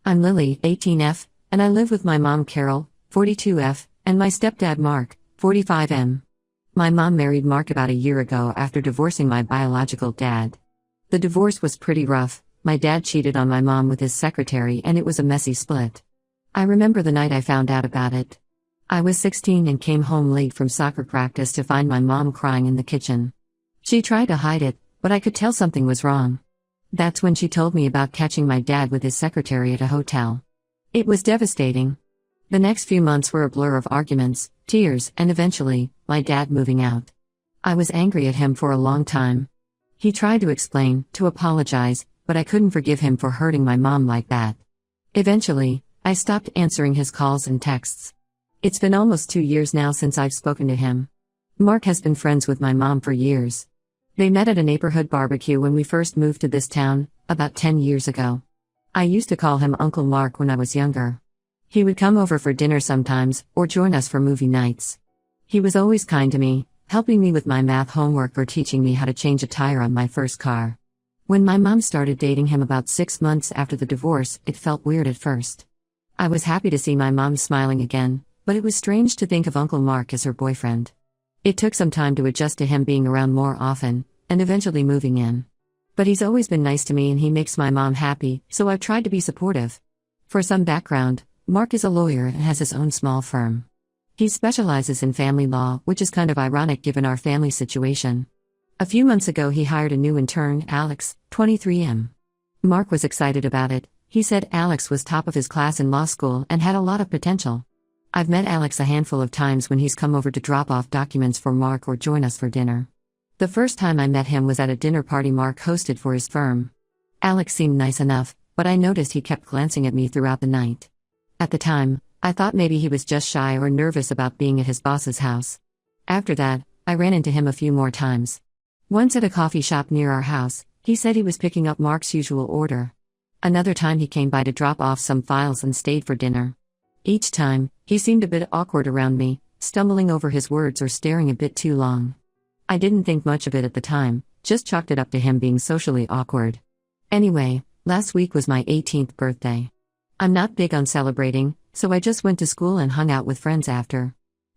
I'm Lily, 18F, and I live with my mom Carol, 42F, and my stepdad Mark, 45M. My mom married Mark about a year ago after divorcing my biological dad. The divorce was pretty rough. My dad cheated on my mom with his secretary and it was a messy split. I remember the night I found out about it. I was 16 and came home late from soccer practice to find my mom crying in the kitchen. She tried to hide it, but I could tell something was wrong. That's when she told me about catching my dad with his secretary at a hotel. It was devastating. The next few months were a blur of arguments, tears, and eventually, my dad moving out. I was angry at him for a long time. He tried to explain, to apologize, but I couldn't forgive him for hurting my mom like that. Eventually, I stopped answering his calls and texts. It's been almost 2 years now since I've spoken to him. Mark has been friends with my mom for years. They met at a neighborhood barbecue when we first moved to this town, about 10 years ago. I used to call him Uncle Mark when I was younger. He would come over for dinner sometimes, or join us for movie nights. He was always kind to me, helping me with my math homework or teaching me how to change a tire on my first car. When my mom started dating him about 6 months after the divorce, it felt weird at first. I was happy to see my mom smiling again, but it was strange to think of Uncle Mark as her boyfriend. It took some time to adjust to him being around more often, and eventually moving in. But he's always been nice to me and he makes my mom happy, so I've tried to be supportive. For some background, Mark is a lawyer and has his own small firm. He specializes in family law, which is kind of ironic given our family situation. A few months ago he hired a new intern, Alex, 23M. Mark was excited about it. He said Alex was top of his class in law school and had a lot of potential. I've met Alex a handful of times when he's come over to drop off documents for Mark or join us for dinner. The first time I met him was at a dinner party Mark hosted for his firm. Alex seemed nice enough, but I noticed he kept glancing at me throughout the night. At the time, I thought maybe he was just shy or nervous about being at his boss's house. After that, I ran into him a few more times. Once at a coffee shop near our house, he said he was picking up Mark's usual order. Another time he came by to drop off some files and stayed for dinner. Each time, he seemed a bit awkward around me, stumbling over his words or staring a bit too long. I didn't think much of it at the time, just chalked it up to him being socially awkward. Anyway, last week was my 18th birthday. I'm not big on celebrating, so I just went to school and hung out with friends after.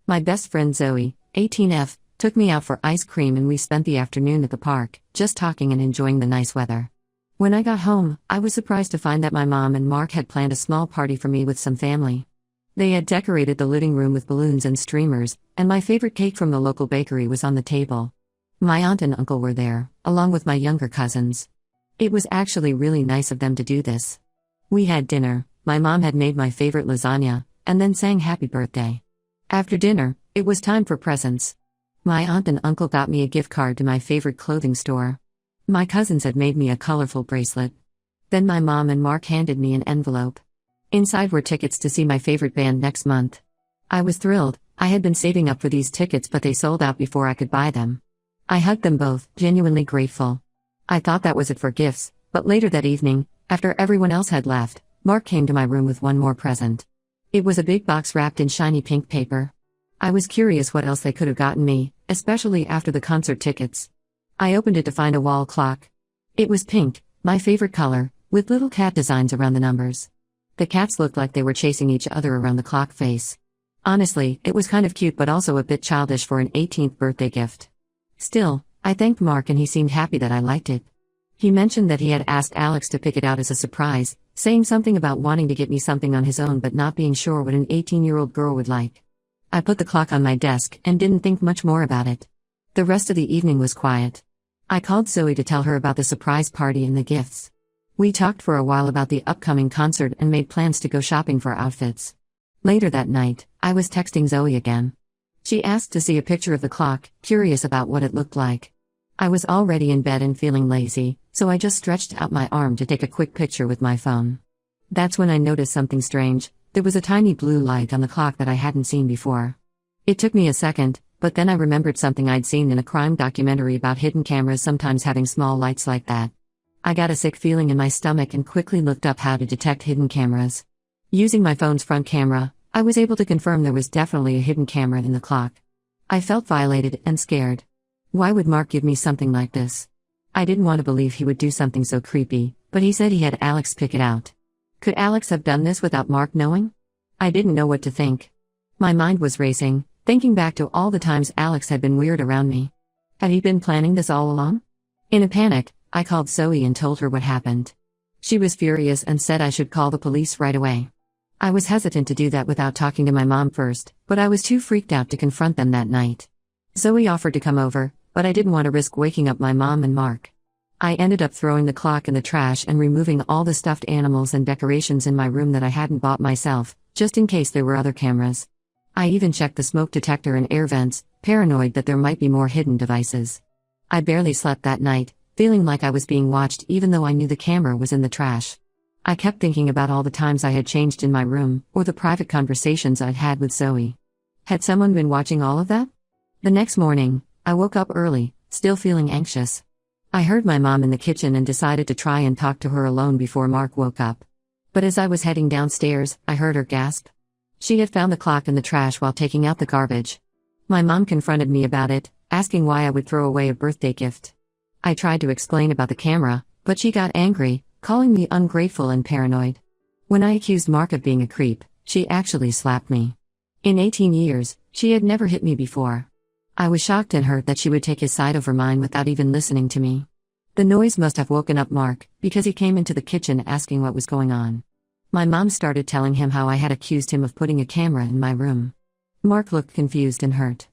My best friend Zoe, 18F, took me out for ice cream and we spent the afternoon at the park, just talking and enjoying the nice weather. When I got home, I was surprised to find that my mom and Mark had planned a small party for me with some family. They had decorated the living room with balloons and streamers, and my favorite cake from the local bakery was on the table. My aunt and uncle were there, along with my younger cousins. It was actually really nice of them to do this. We had dinner, my mom had made my favorite lasagna, and then sang happy birthday. After dinner, it was time for presents. My aunt and uncle got me a gift card to my favorite clothing store. My cousins had made me a colorful bracelet. Then my mom and Mark handed me an envelope. Inside were tickets to see my favorite band next month. I was thrilled. I had been saving up for these tickets but they sold out before I could buy them. I hugged them both, genuinely grateful. I thought that was it for gifts, but later that evening, after everyone else had left, Mark came to my room with one more present. It was a big box wrapped in shiny pink paper. I was curious what else they could have gotten me, especially after the concert tickets. I opened it to find a wall clock. It was pink, my favorite color, with little cat designs around the numbers. The cats looked like they were chasing each other around the clock face. Honestly, it was kind of cute but also a bit childish for an 18th birthday gift. Still, I thanked Mark and he seemed happy that I liked it. He mentioned that he had asked Alex to pick it out as a surprise, saying something about wanting to get me something on his own but not being sure what an 18-year-old girl would like. I put the clock on my desk and didn't think much more about it. The rest of the evening was quiet. I called Zoe to tell her about the surprise party and the gifts. We talked for a while about the upcoming concert and made plans to go shopping for outfits. Later that night, I was texting Zoe again. She asked to see a picture of the clock, curious about what it looked like. I was already in bed and feeling lazy, so I just stretched out my arm to take a quick picture with my phone. That's when I noticed something strange. There was a tiny blue light on the clock that I hadn't seen before. It took me a second, but then I remembered something I'd seen in a crime documentary about hidden cameras sometimes having small lights like that. I got a sick feeling in my stomach and quickly looked up how to detect hidden cameras. Using my phone's front camera, I was able to confirm there was definitely a hidden camera in the clock. I felt violated and scared. Why would Mark give me something like this? I didn't want to believe he would do something so creepy, but he said he had Alex pick it out. Could Alex have done this without Mark knowing? I didn't know what to think. My mind was racing, thinking back to all the times Alex had been weird around me. Had he been planning this all along? In a panic, I called Zoe and told her what happened. She was furious and said I should call the police right away. I was hesitant to do that without talking to my mom first, but I was too freaked out to confront them that night. Zoe offered to come over, but I didn't want to risk waking up my mom and Mark. I ended up throwing the clock in the trash and removing all the stuffed animals and decorations in my room that I hadn't bought myself, just in case there were other cameras. I even checked the smoke detector and air vents, paranoid that there might be more hidden devices. I barely slept that night, feeling like I was being watched even though I knew the camera was in the trash. I kept thinking about all the times I had changed in my room, or the private conversations I'd had with Zoe. Had someone been watching all of that? The next morning, I woke up early, still feeling anxious. I heard my mom in the kitchen and decided to try and talk to her alone before Mark woke up. But as I was heading downstairs, I heard her gasp. She had found the clock in the trash while taking out the garbage. My mom confronted me about it, asking why I would throw away a birthday gift. I tried to explain about the camera, but she got angry, calling me ungrateful and paranoid. When I accused Mark of being a creep, she actually slapped me. In 18 years, she had never hit me before. I was shocked and hurt that she would take his side over mine without even listening to me. The noise must have woken up Mark, because he came into the kitchen asking what was going on. My mom started telling him how I had accused him of putting a camera in my room. Mark looked confused and hurt.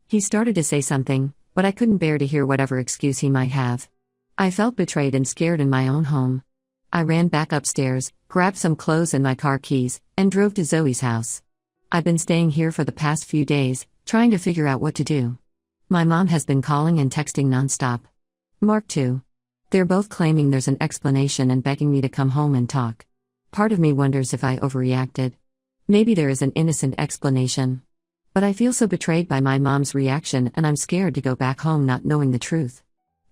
He started to say something, but I couldn't bear to hear whatever excuse he might have. I felt betrayed and scared in my own home. I ran back upstairs, grabbed some clothes and my car keys, and drove to Zoe's house. I've been staying here for the past few days, trying to figure out what to do. My mom has been calling and texting nonstop. Mark too. They're both claiming there's an explanation and begging me to come home and talk. Part of me wonders if I overreacted. Maybe there is an innocent explanation. But I feel so betrayed by my mom's reaction and I'm scared to go back home not knowing the truth.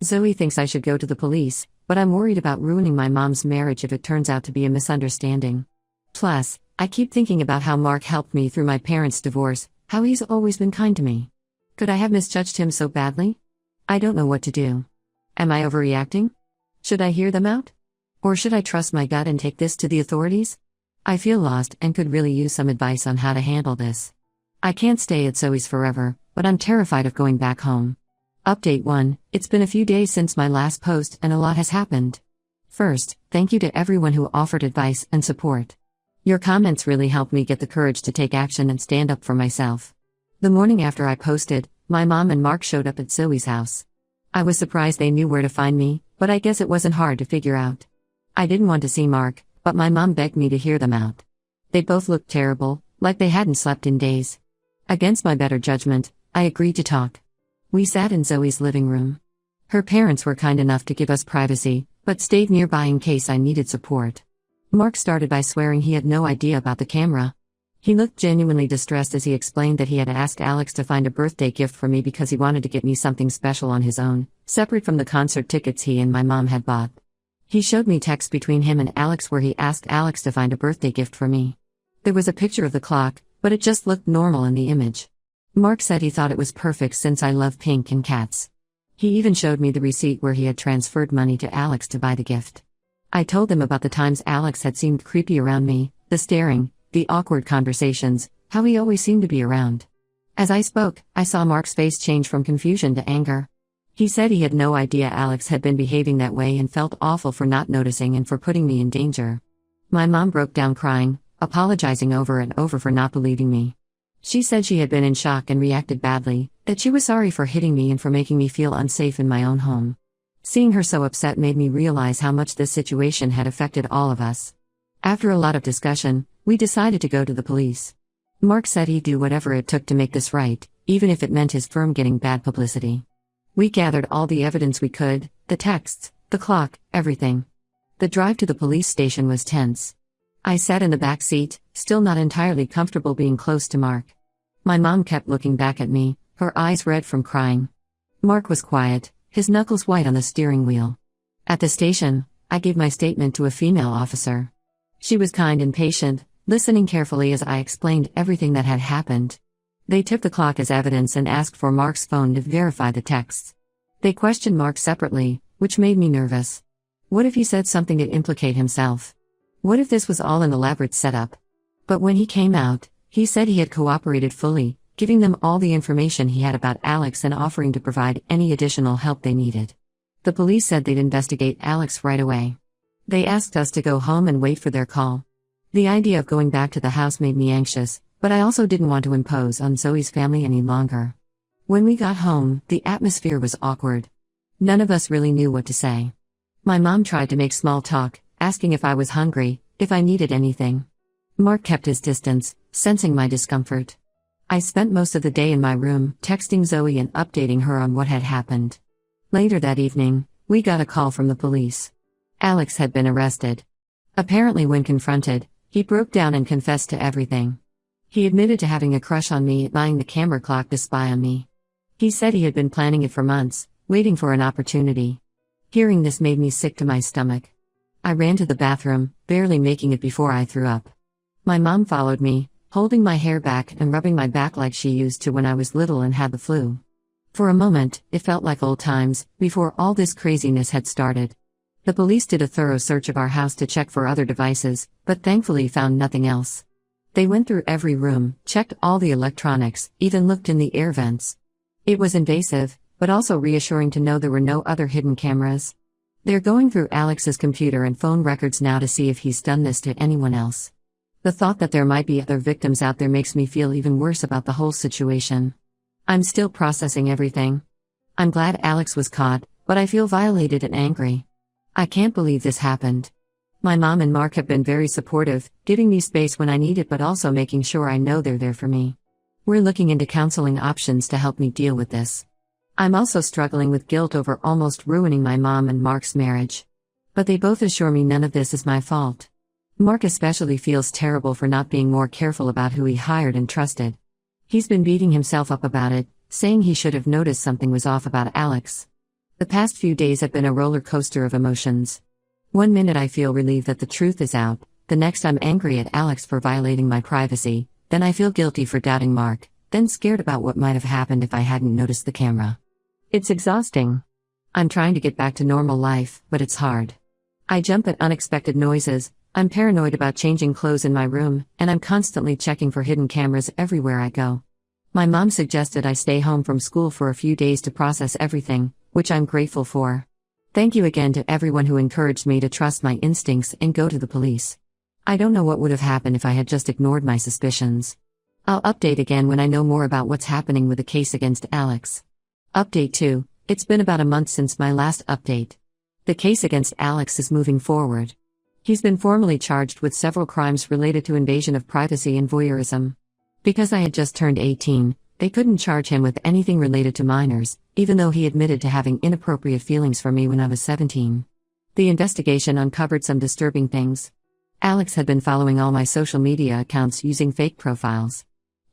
Zoe thinks I should go to the police, but I'm worried about ruining my mom's marriage if it turns out to be a misunderstanding. Plus, I keep thinking about how Mark helped me through my parents' divorce, how he's always been kind to me. Could I have misjudged him so badly? I don't know what to do. Am I overreacting? Should I hear them out? Or should I trust my gut and take this to the authorities? I feel lost and could really use some advice on how to handle this. I can't stay at Zoe's forever, but I'm terrified of going back home. Update 1, it's been a few days since my last post and a lot has happened. First, thank you to everyone who offered advice and support. Your comments really helped me get the courage to take action and stand up for myself. The morning after I posted, my mom and Mark showed up at Zoe's house. I was surprised they knew where to find me, but I guess it wasn't hard to figure out. I didn't want to see Mark, but my mom begged me to hear them out. They both looked terrible, like they hadn't slept in days. Against my better judgment, I agreed to talk. We sat in Zoe's living room. Her parents were kind enough to give us privacy, but stayed nearby in case I needed support. Mark started by swearing he had no idea about the camera. He looked genuinely distressed as he explained that he had asked Alex to find a birthday gift for me because he wanted to get me something special on his own, separate from the concert tickets he and my mom had bought. He showed me texts between him and Alex where he asked Alex to find a birthday gift for me. There was a picture of the clock, but it just looked normal in the image. Mark said he thought it was perfect since I love pink and cats. He even showed me the receipt where he had transferred money to Alex to buy the gift. I told them about the times Alex had seemed creepy around me, the staring, the awkward conversations, how he always seemed to be around. As I spoke, I saw Mark's face change from confusion to anger. He said he had no idea Alex had been behaving that way and felt awful for not noticing and for putting me in danger. My mom broke down crying, apologizing over and over for not believing me. She said she had been in shock and reacted badly, that she was sorry for hitting me and for making me feel unsafe in my own home. Seeing her so upset made me realize how much this situation had affected all of us. After a lot of discussion, we decided to go to the police. Mark said he'd do whatever it took to make this right, even if it meant his firm getting bad publicity. We gathered all the evidence we could, the texts, the clock, everything. The drive to the police station was tense. I sat in the back seat, still not entirely comfortable being close to Mark. My mom kept looking back at me, her eyes red from crying. Mark was quiet, his knuckles white on the steering wheel. At the station, I gave my statement to a female officer. She was kind and patient, listening carefully as I explained everything that had happened. They took the clock as evidence and asked for Mark's phone to verify the texts. They questioned Mark separately, which made me nervous. What if he said something to implicate himself? What if this was all an elaborate setup? But when he came out, he said he had cooperated fully, giving them all the information he had about Alex and offering to provide any additional help they needed. The police said they'd investigate Alex right away. They asked us to go home and wait for their call. The idea of going back to the house made me anxious, but I also didn't want to impose on Zoe's family any longer. When we got home, the atmosphere was awkward. None of us really knew what to say. My mom tried to make small talk, asking if I was hungry, if I needed anything. Mark kept his distance, sensing my discomfort. I spent most of the day in my room, texting Zoe and updating her on what had happened. Later that evening, we got a call from the police. Alex had been arrested. Apparently when confronted, he broke down and confessed to everything. He admitted to having a crush on me, buying the camera clock to spy on me. He said he had been planning it for months, waiting for an opportunity. Hearing this made me sick to my stomach. I ran to the bathroom, barely making it before I threw up. My mom followed me, holding my hair back and rubbing my back like she used to when I was little and had the flu. For a moment, it felt like old times, before all this craziness had started. The police did a thorough search of our house to check for other devices, but thankfully found nothing else. They went through every room, checked all the electronics, even looked in the air vents. It was invasive, but also reassuring to know there were no other hidden cameras. They're going through Alex's computer and phone records now to see if he's done this to anyone else. The thought that there might be other victims out there makes me feel even worse about the whole situation. I'm still processing everything. I'm glad Alex was caught, but I feel violated and angry. I can't believe this happened. My mom and Mark have been very supportive, giving me space when I need it but also making sure I know they're there for me. We're looking into counseling options to help me deal with this. I'm also struggling with guilt over almost ruining my mom and Mark's marriage. But they both assure me none of this is my fault. Mark especially feels terrible for not being more careful about who he hired and trusted. He's been beating himself up about it, saying he should have noticed something was off about Alex. The past few days have been a roller coaster of emotions. One minute I feel relieved that the truth is out, the next I'm angry at Alex for violating my privacy, then I feel guilty for doubting Mark, then scared about what might have happened if I hadn't noticed the camera. It's exhausting. I'm trying to get back to normal life, but it's hard. I jump at unexpected noises, I'm paranoid about changing clothes in my room, and I'm constantly checking for hidden cameras everywhere I go. My mom suggested I stay home from school for a few days to process everything, which I'm grateful for. Thank you again to everyone who encouraged me to trust my instincts and go to the police. I don't know what would have happened if I had just ignored my suspicions. I'll update again when I know more about what's happening with the case against Alex. Update 2. It's been about a month since my last update. The case against Alex is moving forward. He's been formally charged with several crimes related to invasion of privacy and voyeurism. Because I had just turned 18, they couldn't charge him with anything related to minors, even though he admitted to having inappropriate feelings for me when I was 17. The investigation uncovered some disturbing things. Alex had been following all my social media accounts using fake profiles.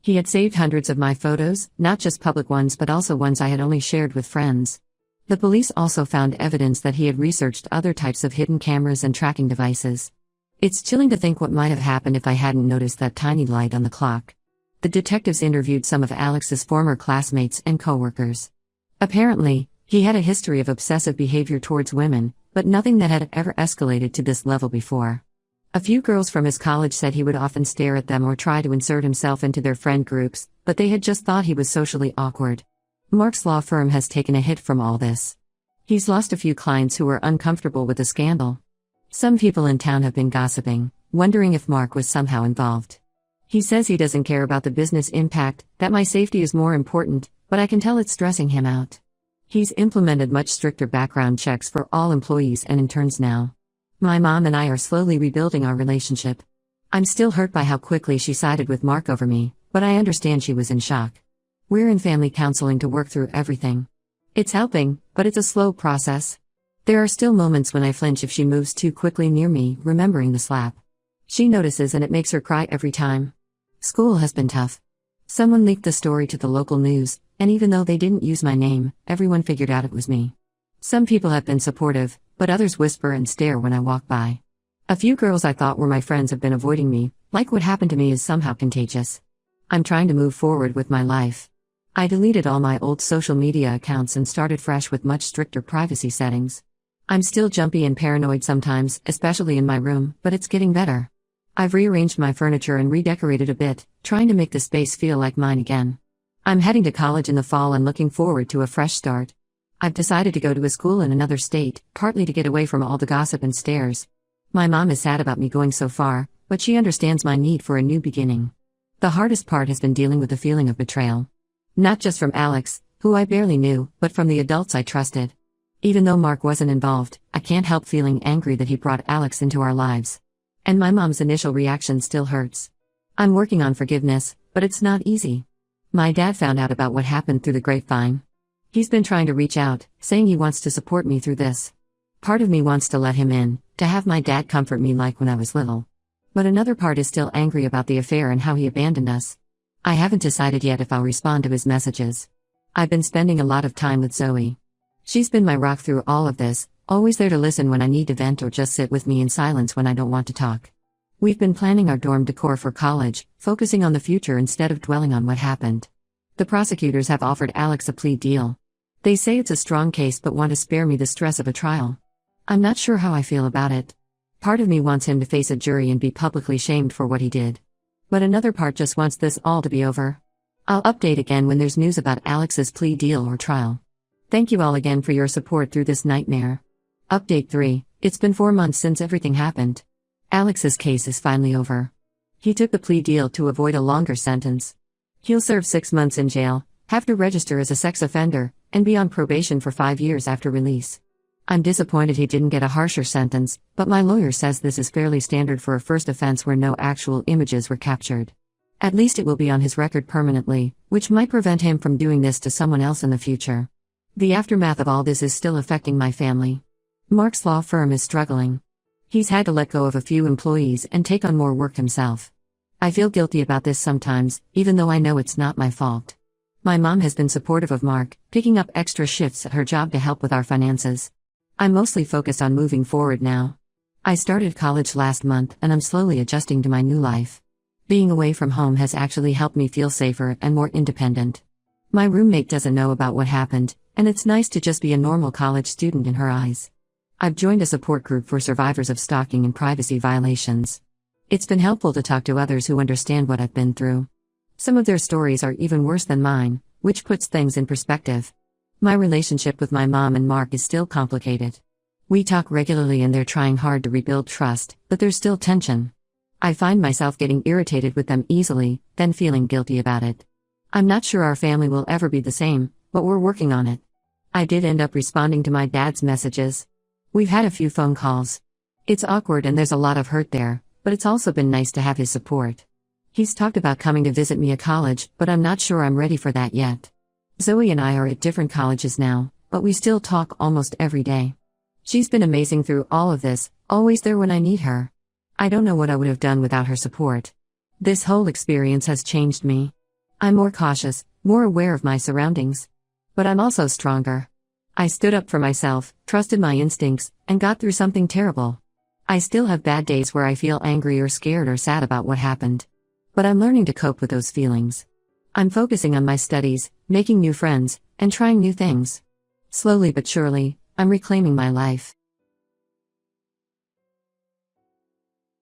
He had saved hundreds of my photos, not just public ones but also ones I had only shared with friends. The police also found evidence that he had researched other types of hidden cameras and tracking devices. It's chilling to think what might have happened if I hadn't noticed that tiny light on the clock. The detectives interviewed some of Alex's former classmates and coworkers. Apparently, he had a history of obsessive behavior towards women, but nothing that had ever escalated to this level before. A few girls from his college said he would often stare at them or try to insert himself into their friend groups, but they had just thought he was socially awkward. Mark's law firm has taken a hit from all this. He's lost a few clients who were uncomfortable with the scandal. Some people in town have been gossiping, wondering if Mark was somehow involved. He says he doesn't care about the business impact, that my safety is more important, but I can tell it's stressing him out. He's implemented much stricter background checks for all employees and interns now. My mom and I are slowly rebuilding our relationship. I'm still hurt by how quickly she sided with Mark over me, but I understand she was in shock. We're in family counseling to work through everything. It's helping, but it's a slow process. There are still moments when I flinch if she moves too quickly near me, remembering the slap. She notices and it makes her cry every time. School has been tough. Someone leaked the story to the local news, and even though they didn't use my name, everyone figured out it was me. Some people have been supportive, but others whisper and stare when I walk by. A few girls I thought were my friends have been avoiding me, like what happened to me is somehow contagious. I'm trying to move forward with my life. I deleted all my old social media accounts and started fresh with much stricter privacy settings. I'm still jumpy and paranoid sometimes, especially in my room, but it's getting better. I've rearranged my furniture and redecorated a bit, trying to make the space feel like mine again. I'm heading to college in the fall and looking forward to a fresh start. I've decided to go to a school in another state, partly to get away from all the gossip and stares. My mom is sad about me going so far, but she understands my need for a new beginning. The hardest part has been dealing with the feeling of betrayal. Not just from Alex, who I barely knew, but from the adults I trusted. Even though Mark wasn't involved, I can't help feeling angry that he brought Alex into our lives. And my mom's initial reaction still hurts. I'm working on forgiveness, but it's not easy. My dad found out about what happened through the grapevine. He's been trying to reach out, saying he wants to support me through this. Part of me wants to let him in, to have my dad comfort me like when I was little. But another part is still angry about the affair and how he abandoned us. I haven't decided yet if I'll respond to his messages. I've been spending a lot of time with Zoe. She's been my rock through all of this, always there to listen when I need to vent or just sit with me in silence when I don't want to talk. We've been planning our dorm decor for college, focusing on the future instead of dwelling on what happened. The prosecutors have offered Alex a plea deal. They say it's a strong case but want to spare me the stress of a trial. I'm not sure how I feel about it. Part of me wants him to face a jury and be publicly shamed for what he did. But another part just wants this all to be over. I'll update again when there's news about Alex's plea deal or trial. Thank you all again for your support through this nightmare. Update 3. It's been 4 months since everything happened. Alex's case is finally over. He took the plea deal to avoid a longer sentence. He'll serve 6 months in jail, have to register as a sex offender, and be on probation for 5 years after release. I'm disappointed he didn't get a harsher sentence, but my lawyer says this is fairly standard for a first offense where no actual images were captured. At least it will be on his record permanently, which might prevent him from doing this to someone else in the future. The aftermath of all this is still affecting my family. Mark's law firm is struggling. He's had to let go of a few employees and take on more work himself. I feel guilty about this sometimes, even though I know it's not my fault. My mom has been supportive of Mark, picking up extra shifts at her job to help with our finances. I'm mostly focused on moving forward now. I started college last month and I'm slowly adjusting to my new life. Being away from home has actually helped me feel safer and more independent. My roommate doesn't know about what happened, and it's nice to just be a normal college student in her eyes. I've joined a support group for survivors of stalking and privacy violations. It's been helpful to talk to others who understand what I've been through. Some of their stories are even worse than mine, which puts things in perspective. My relationship with my mom and Mark is still complicated. We talk regularly and they're trying hard to rebuild trust, but there's still tension. I find myself getting irritated with them easily, then feeling guilty about it. I'm not sure our family will ever be the same, but we're working on it. I did end up responding to my dad's messages. We've had a few phone calls. It's awkward and there's a lot of hurt there, but it's also been nice to have his support. He's talked about coming to visit me at college, but I'm not sure I'm ready for that yet. Zoe and I are at different colleges now, but we still talk almost every day. She's been amazing through all of this, always there when I need her. I don't know what I would have done without her support. This whole experience has changed me. I'm more cautious, more aware of my surroundings. But I'm also stronger. I stood up for myself, trusted my instincts, and got through something terrible. I still have bad days where I feel angry or scared or sad about what happened. But I'm learning to cope with those feelings. I'm focusing on my studies, making new friends, and trying new things. Slowly but surely, I'm reclaiming my life.